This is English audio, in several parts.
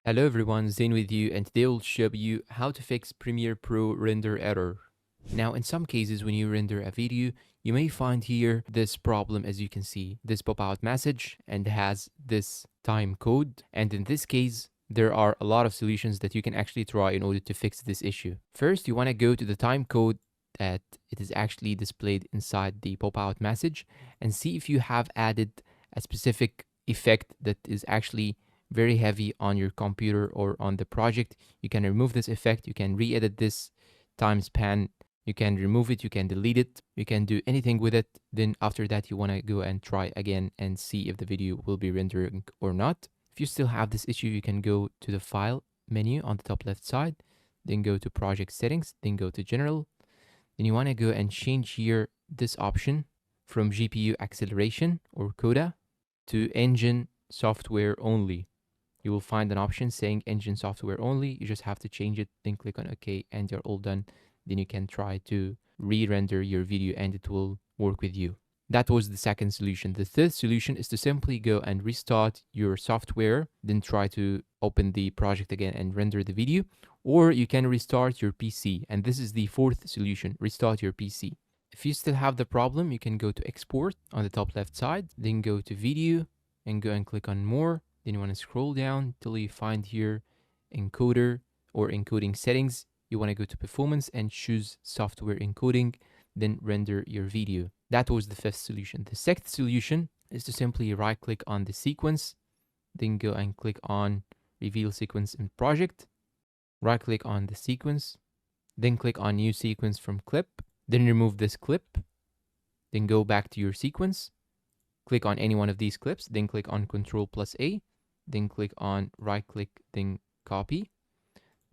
Hello everyone, Zain with you, and today we'll show you how to fix Premiere Pro render error. Now, in some cases when you render a video, you may find here this problem. As you can see, this pop-out message and has this time code. And in this case, there are a lot of solutions that you can actually try in order to fix this issue. First, you want to go to the time code that it is actually displayed inside the pop-out message and see if you have added a specific effect that is actually very heavy on your computer or on the project. You can remove this effect, you can re-edit this time span, you can remove it, you can delete it, you can do anything with it. Then after that, you want to go and try again and see if the video will be rendering or not. If you still have this issue, you can go to the file menu on the top left side, then go to project settings, then go to general. Then you want to go and change here this option from GPU acceleration or CODA to engine software only. You will find an option saying engine software only. You just have to change it, then click on OK, and you're all done. Then you can try to re-render your video and it will work with you. That was the second solution. The third solution is to simply go and restart your software, then try to open the project again and render the video. Or you can restart your PC. And this is the fourth solution, restart your PC. If you still have the problem, you can go to export on the top left side, then go to video and go and click on more. Then you want to scroll down till you find here encoder or encoding settings. You want to go to performance and choose software encoding, then render your video. That was the fifth solution. The sixth solution is to simply right click on the sequence, then go and click on reveal sequence in project, right click on the sequence, then click on new sequence from clip, then remove this clip, then go back to your sequence, click on any one of these clips, then click on Ctrl+A, then click on right click, then copy,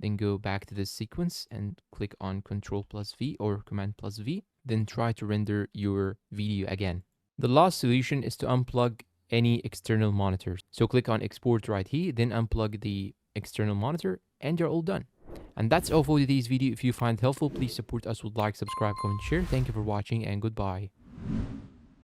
then go back to this sequence and click on Ctrl+V or Command+V, then try to render your video again. The last solution is to unplug any external monitor. So click on export right here, then unplug the external monitor and you're all done. And that's all for today's video. If you find it helpful, please support us with like, subscribe, comment, share. Thank you for watching and goodbye.